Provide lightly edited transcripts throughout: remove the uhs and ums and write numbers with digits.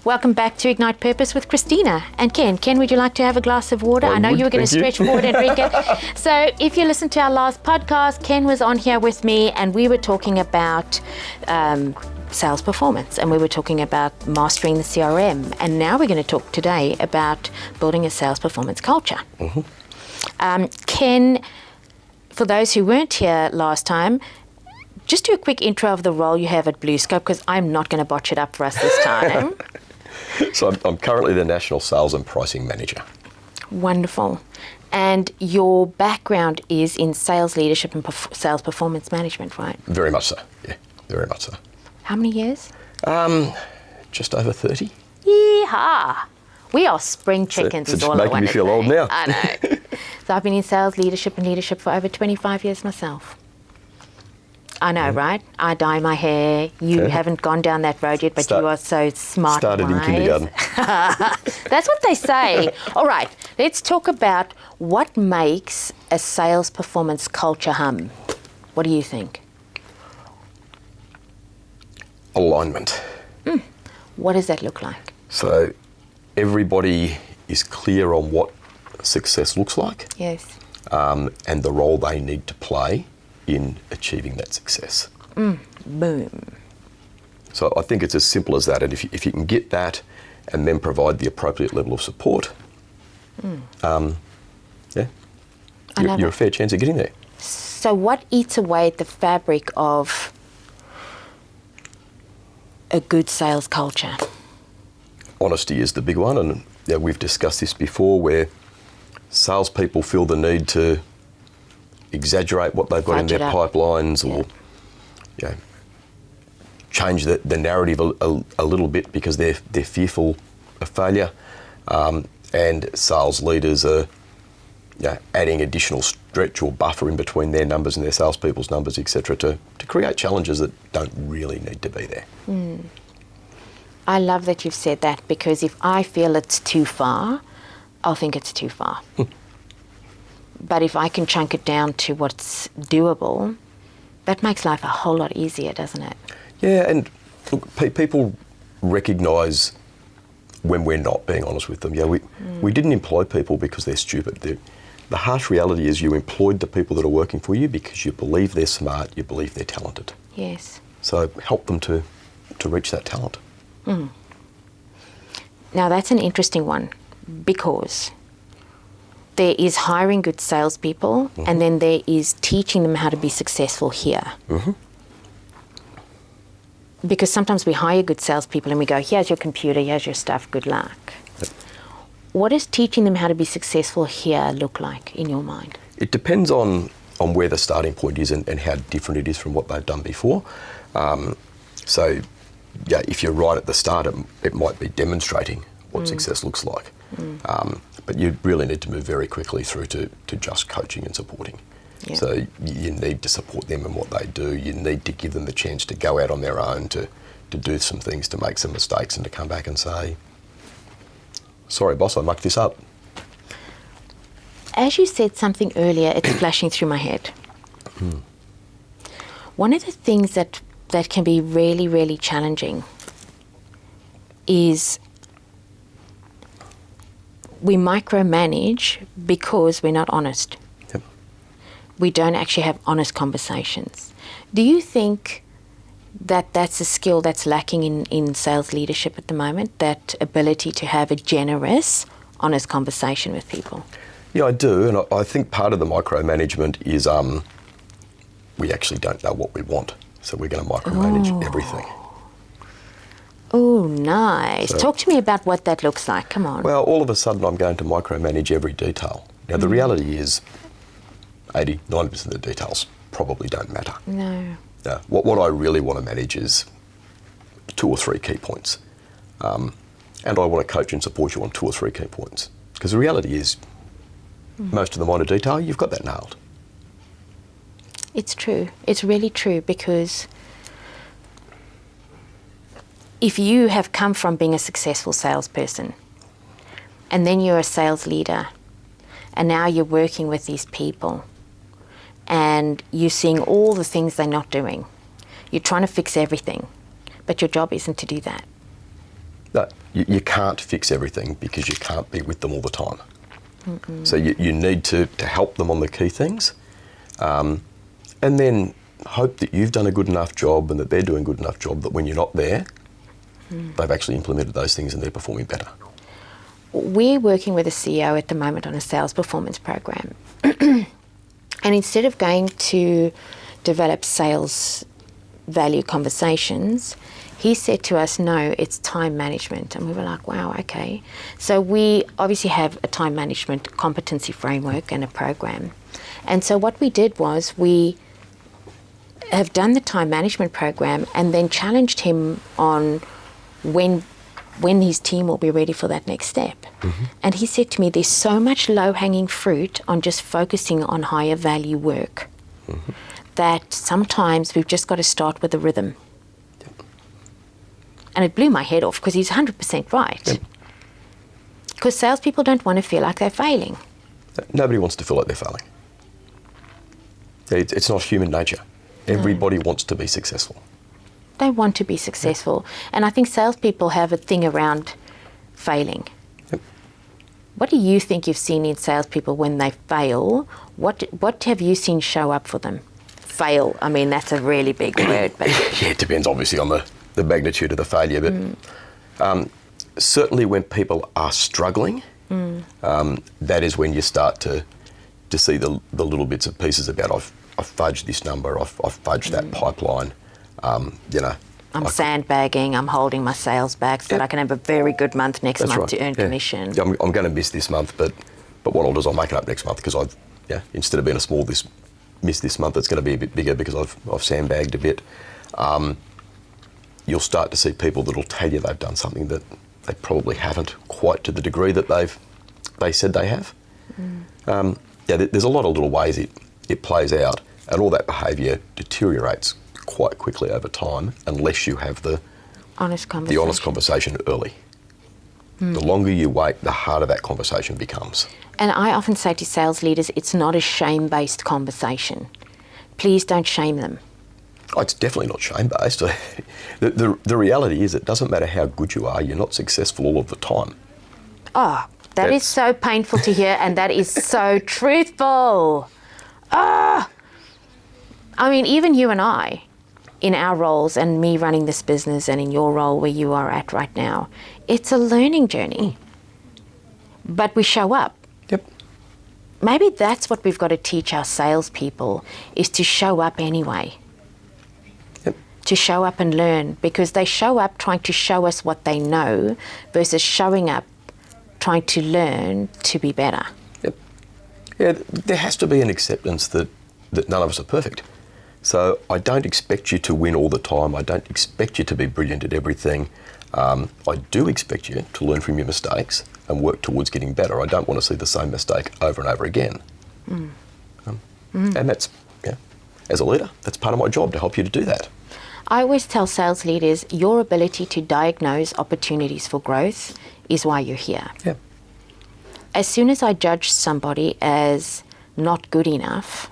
Welcome back to Ignite Purpose with Christina and Ken. Ken, would you like to have a glass of water? I know you were going to stretch forward and drink it. So if you listened to our last podcast, Ken was on here with me and we were talking about sales performance, and we were talking about mastering the CRM. And now we're going to talk today about building a sales performance culture. Mm-hmm. Ken, for those who weren't here last time, just do a quick intro of the role you have at BlueScope, because I'm not going to botch it up for us this time. So I'm currently the National Sales and Pricing Manager. Wonderful. And your background is in sales leadership and sales performance management, right? Very much so, yeah, very much so. How many years? Just over 30. Yeehaw! We are spring chickens, is all I want to say. Making me feel old now. I know. So I've been in sales leadership for over 25 years myself. I know, right? I dye my hair. You haven't gone down that road yet, but you are so smart. Started in kindergarten. That's what they say. All right, let's talk about what makes a sales performance culture hum. What do you think? Alignment. What does that look like? So everybody is clear on what success looks like. Yes. And the role they need to play in achieving that success. Boom. So I think it's as simple as that. And if you can get that and then provide the appropriate level of support, you're a fair chance of getting there. So what eats away at the fabric of a good sales culture? Honesty is the big one, and we've discussed this before, where salespeople feel the need to exaggerate what they've got in their pipelines, or change the narrative a little bit because they're fearful of failure, and sales leaders are adding additional stretch or buffer in between their numbers and their salespeople's numbers, etc., to create challenges that don't really need to be there. I love that you've said that, because if I feel it's too far, I'll think it's too far. But if I can chunk it down to what's doable, that makes life a whole lot easier, doesn't it? Yeah, and look, people recognise when we're not being honest with them. We didn't employ people because they're stupid. The harsh reality is you employed the people that are working for you because you believe they're smart, you believe they're talented. Yes. So help them to reach that talent. Now that's an interesting one, because there is hiring good salespeople, and then there is teaching them how to be successful here. Because sometimes we hire good salespeople and we go, here's your computer, here's your stuff, good luck. What does teaching them how to be successful here look like in your mind? It depends on where the starting point is and how different it is from what they've done before. So if you're right at the start, it might be demonstrating what success looks like. But you really need to move very quickly through to just coaching and supporting. Yeah. So you need to support them in what they do. You need to give them the chance to go out on their own, to do some things, to make some mistakes, and to come back and say, sorry boss, I mucked this up. As you said something earlier, it's flashing through my head. One of the things that can be really, really challenging is we micromanage because we're not honest. Yep. We don't actually have honest conversations. Do you think that that's a skill that's lacking in sales leadership at the moment, that ability to have a generous, honest conversation with people? Yeah, I do, and I think part of the micromanagement is we actually don't know what we want, so we're going to micromanage everything. Oh, nice. Talk to me about what that looks like. Come on. Well, all of a sudden I'm going to micromanage every detail. Now, the reality is 80-90% of the details probably don't matter. No. What I really want to manage is 2 or 3 key points. And I want to coach and support you on 2 or 3 key points. Because the reality is, most of the minor detail, you've got that nailed. It's true. It's really true, because if you have come from being a successful salesperson and then you're a sales leader and now you're working with these people and you're seeing all the things they're not doing, you're trying to fix everything, but your job isn't to do that. No, you can't fix everything because you can't be with them all the time. So you need to help them on the key things, and then hope that you've done a good enough job and that they're doing a good enough job that when you're not there, they've actually implemented those things and they're performing better. We're working with a CEO at the moment on a sales performance program. And instead of going to develop sales value conversations, he said to us, no, it's time management. And we were like, wow, okay. So we obviously have a time management competency framework and a program. And so what we did was we have done the time management program and then challenged him on when his team will be ready for that next step. And he said to me, there's so much low-hanging fruit on just focusing on higher value work that sometimes we've just got to start with the rhythm. And it blew my head off because he's 100% right. Because salespeople don't want to feel like they're failing. Nobody wants to feel like they're failing. It's not human nature. Everybody wants to be successful. They want to be successful. And I think salespeople have a thing around failing. What do you think you've seen in salespeople when they fail? What have you seen show up for them? Fail, I mean, that's a really big word. But yeah, it depends obviously on the magnitude of the failure. But certainly when people are struggling, that is when you start to see the little bits and pieces about I've fudged this number, I've fudged that pipeline. I'm sandbagging, I'm holding my sales back so that I can have a very good month next month to earn commission. Yeah, I'm going to miss this month, but what I'll do is I'll make it up next month because instead of being a small miss this month, it's going to be a bit bigger because I've sandbagged a bit. You'll start to see people that'll tell you they've done something that they probably haven't quite to the degree that they said they have. There's a lot of little ways it plays out, and all that behaviour deteriorates quite quickly over time unless you have the honest conversation early. The longer you wait, the harder that conversation becomes. And I often say to sales leaders, it's not a shame-based conversation. Please don't shame them. Oh, it's definitely not shame-based. The reality is it doesn't matter how good you are, you're not successful all of the time. Oh, that is so painful to hear, and that is so truthful. I mean, even you and I, in our roles, and me running this business, and in your role where you are at right now, it's a learning journey. But we show up. Yep. Maybe that's what we've got to teach our salespeople, is to show up anyway. Yep. To show up and learn, because they show up trying to show us what they know versus showing up trying to learn to be better. Yep. Yeah, there has to be an acceptance that none of us are perfect. So I don't expect you to win all the time. I don't expect you to be brilliant at everything. I do expect you to learn from your mistakes and work towards getting better. I don't want to see the same mistake over and over again. And that's, as a leader, that's part of my job, to help you to do that. I always tell sales leaders, your ability to diagnose opportunities for growth is why you're here. Yeah. As soon as I judge somebody as not good enough,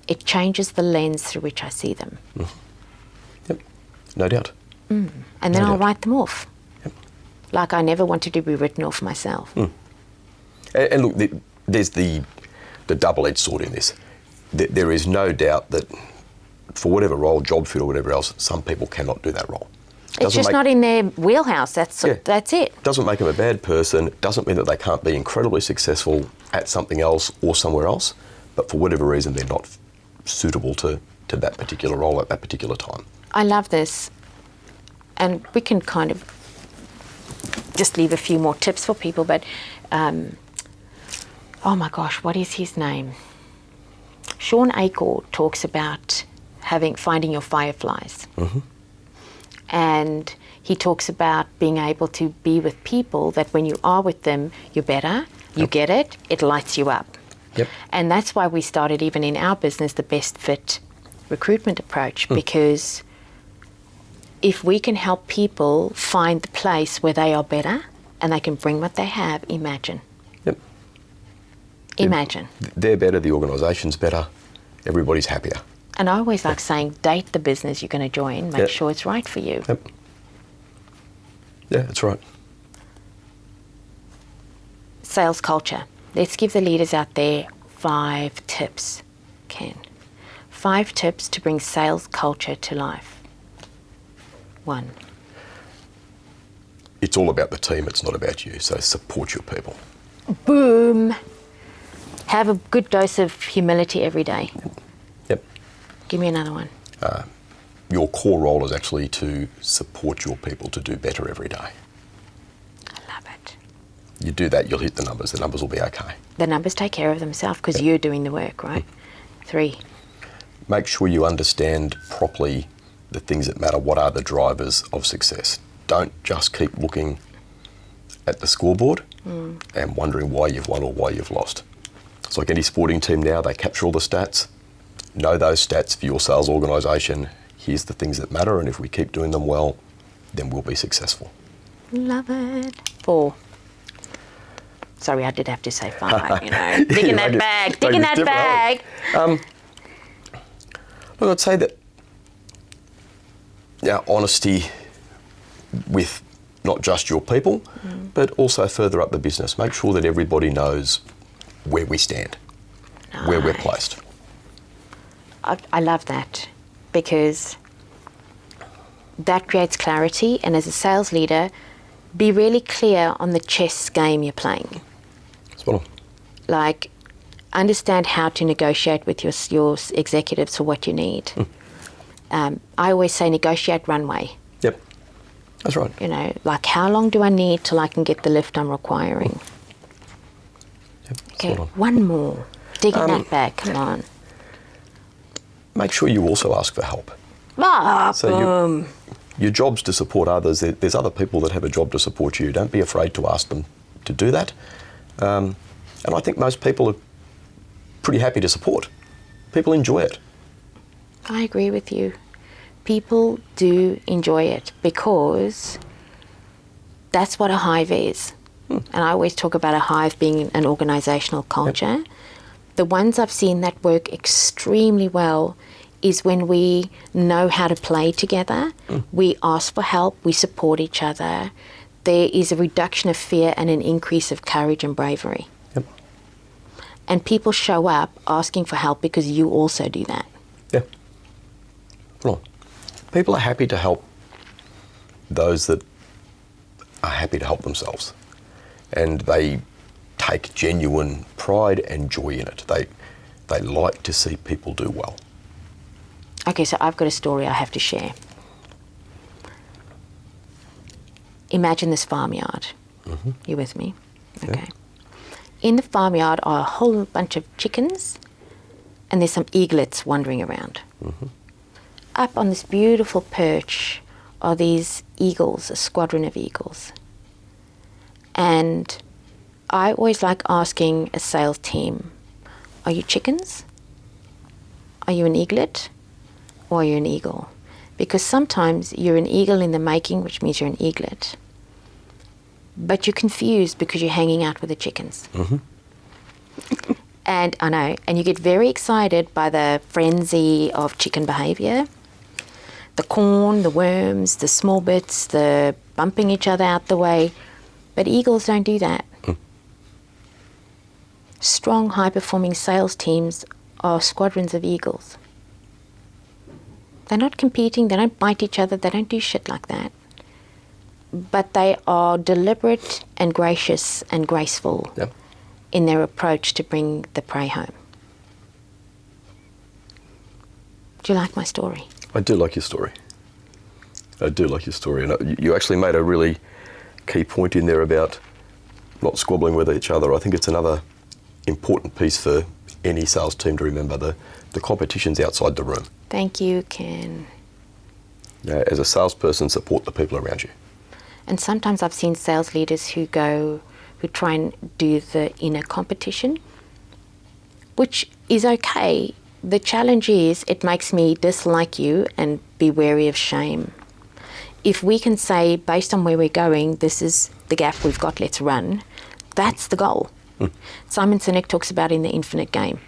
it changes the lens through which I see them. Yep, no doubt. And then I'll write them off. Yep. Like I never wanted to be written off myself. And look, there's the double-edged sword in this. There is no doubt that for whatever role, job fit or whatever else, some people cannot do that role. It's just not in their wheelhouse, that's it. Doesn't make them a bad person, doesn't mean that they can't be incredibly successful at something else or somewhere else, but for whatever reason they're not suitable to that particular role at that particular time. I love this. And we can kind of just leave a few more tips for people, but oh my gosh, what is his name? Sean Acor talks about finding your fireflies. And he talks about being able to be with people that when you are with them, you're better, you get it, it lights you up. Yep. And that's why we started, even in our business, the best fit recruitment approach, because if we can help people find the place where they are better and they can bring what they have, imagine. Yep. Imagine. They're better, the organisation's better, everybody's happier. And I always like saying, date the business you're going to join, make sure it's right for you. Yep. Yeah, that's right. Sales culture. Let's give the leaders out there 5 tips, Ken. 5 tips to bring sales culture to life. 1. It's all about the team, it's not about you, so support your people. Boom. Have a good dose of humility every day. Yep. Give me another one. Your core role is actually to support your people to do better every day. I love it. You do that, you'll hit the numbers will be okay. The numbers take care of themselves because you're doing the work, right? 3. Make sure you understand properly the things that matter. What are the drivers of success? Don't just keep looking at the scoreboard and wondering why you've won or why you've lost. It's like any sporting team now, they capture all the stats. Know those stats for your sales organisation. Here's the things that matter, and if we keep doing them well, then we'll be successful. Love it. 4. Sorry, I did have to say 5, Dig in that bag. Dig in that bag. Look, I'd say that honesty with not just your people, but also further up the business. Make sure that everybody knows where we stand, where we're placed. I love that because that creates clarity, and as a sales leader, be really clear on the chess game you're playing. Spot on. Like, understand how to negotiate with your executives for what you need. I always say negotiate runway. Yep, that's right. Like how long do I need till I can get the lift I'm requiring? Yep, okay, one more. Dig in that bag, come on. Make sure you also ask for help. So your job's to support others. There's other people that have a job to support you. Don't be afraid to ask them to do that. And I think most people are pretty happy to support. People enjoy it. I agree with you. People do enjoy it because that's what a hive is. And I always talk about a hive being an organisational culture. Yep. The ones I've seen that work extremely well is when we know how to play together. We ask for help, we support each other. There is a reduction of fear and an increase of courage and bravery. Yep. And people show up asking for help because you also do that. Yeah. Well, people are happy to help those that are happy to help themselves. And they take genuine pride and joy in it. They like to see people do well. Okay, so I've got a story I have to share. Imagine this farmyard. You with me? Okay. Yeah. In the farmyard are a whole bunch of chickens, and there's some eaglets wandering around. Up on this beautiful perch are these eagles, a squadron of eagles. And I always like asking a sales team, are you chickens? Are you an eaglet? Or are you an eagle? Because sometimes you're an eagle in the making, which means you're an eaglet. But you're confused because you're hanging out with the chickens. And I know, and you get very excited by the frenzy of chicken behaviour. The corn, the worms, the small bits, the bumping each other out the way. But eagles don't do that. Strong, high-performing sales teams are squadrons of eagles. They're not competing, they don't bite each other, they don't do shit like that. But they are deliberate and gracious and graceful in their approach to bring the prey home. Do you like my story? I do like your story. And you actually made a really key point in there about not squabbling with each other. I think it's another important piece for any sales team to remember. The competition's outside the room. Thank you, Ken. As a salesperson, support the people around you. And sometimes I've seen sales leaders who try and do the inner competition, which is okay. The challenge is it makes me dislike you and be wary of shame. If we can say, based on where we're going, this is the gap we've got, let's run, that's the goal. Simon Sinek talks about in The Infinite Game.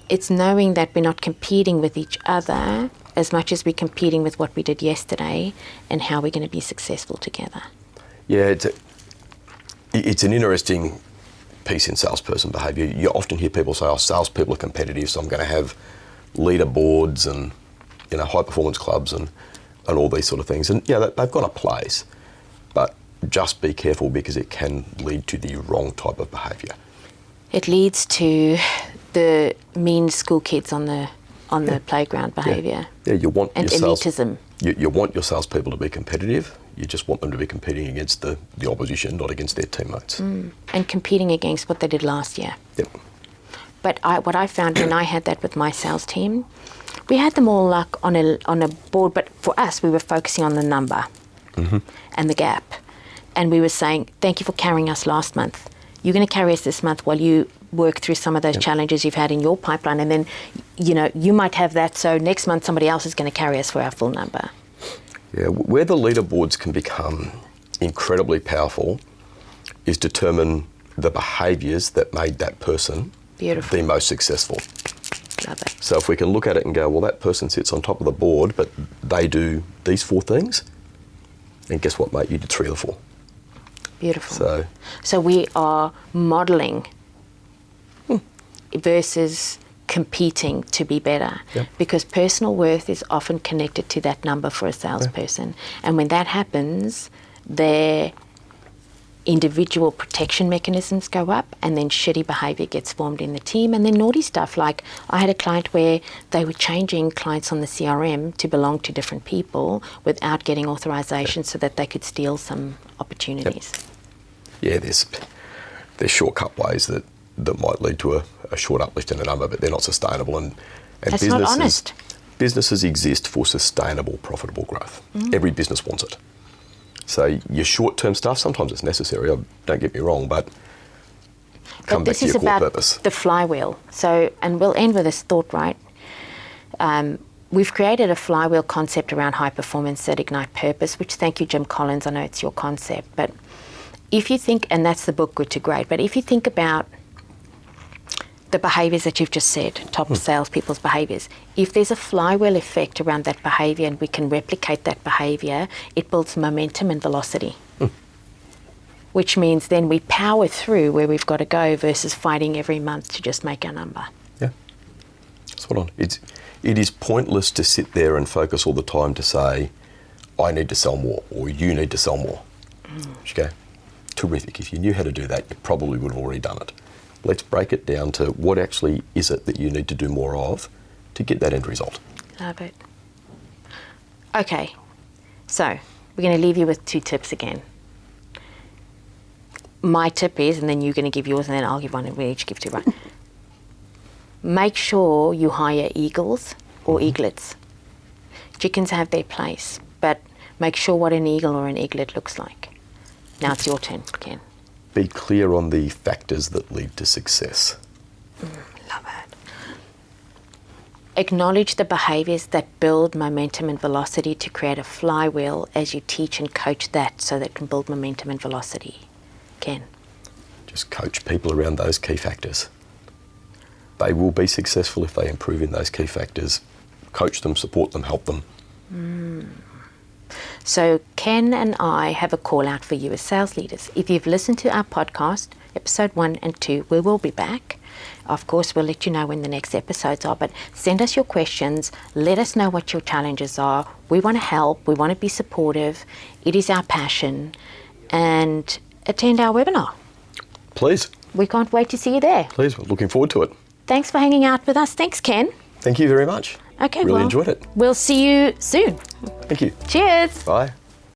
It's knowing that we're not competing with each other, as much as we're competing with what we did yesterday and how we're going to be successful together. Yeah, it's an interesting piece in salesperson behaviour. You often hear people say, salespeople are competitive, so I'm going to have leaderboards and high performance clubs and all these sort of things. And they've got a place, but just be careful because it can lead to the wrong type of behaviour. It leads to the mean school kids on the playground behaviour. Yeah, you want and elitism. You want your salespeople to be competitive. You just want them to be competing against the opposition, not against their teammates. And competing against what they did last year. Yep. But what I found when I had that with my sales team, we had them all like on a board, but for us, we were focusing on the number and the gap. And we were saying, thank you for carrying us last month. You're going to carry us this month while you work through some of those challenges you've had in your pipeline. And then, you might have that. So next month, somebody else is going to carry us for our full number. Yeah, where the leaderboards can become incredibly powerful is determine the behaviours that made that person the most successful. Love it. So if we can look at it and go, well, that person sits on top of the board, but they do these 4 things, and guess what, mate? You did 3 of the 4. Beautiful. So we are modelling versus competing to be better, because personal worth is often connected to that number for a salesperson. And when that happens, their individual protection mechanisms go up, and then shitty behaviour gets formed in the team, and then naughty stuff. Like I had a client where they were changing clients on the CRM to belong to different people without getting authorization so that they could steal some opportunities. Yeah, there's shortcut ways that might lead to a short uplift in a number, but they're not sustainable. And that's not honest. Businesses exist for sustainable, profitable growth. Every business wants it. So your short-term stuff, sometimes it's necessary, don't get me wrong, but come back to your core purpose. This is about the flywheel. So, and we'll end with this thought, right? We've created a flywheel concept around high performance that ignite purpose, which, thank you, Jim Collins, I know it's your concept, but if you think, and that's the book Good to Great, but if you think about the behaviours that you've just said, top salespeople's behaviours, if there's a flywheel effect around that behaviour and we can replicate that behaviour, it builds momentum and velocity. Which means then we power through where we've got to go versus fighting every month to just make our number. Yeah, spot on. It is pointless to sit there and focus all the time to say, I need to sell more, or you need to sell more. Okay, terrific. If you knew how to do that, you probably would have already done it. Let's break it down to what actually is it that you need to do more of to get that end result. Love it. Okay, so we're going to leave you with 2 tips again. My tip is, and then you're going to give yours, and then I'll give one, and we each give 2, right? Make sure you hire eagles or eaglets. Chickens have their place, but make sure what an eagle or an eaglet looks like. Now it's your turn, Ken. Be clear on the factors that lead to success. Love it. Acknowledge the behaviours that build momentum and velocity to create a flywheel as you teach and coach that so that it can build momentum and velocity. Ken? Just coach people around those key factors. They will be successful if they improve in those key factors. Coach them, support them, help them. So Ken and I have a call out for you as sales leaders. If you've listened to our podcast, episode 1 and 2, we will be back. Of course, we'll let you know when the next episodes are, but send us your questions. Let us know what your challenges are. We want to help. We want to be supportive. It is our passion. And attend our webinar. Please. We can't wait to see you there. Please, we're looking forward to it. Thanks for hanging out with us. Thanks, Ken. Thank you very much. Okay, really enjoyed it. We'll see you soon. Thank you. Cheers. Bye.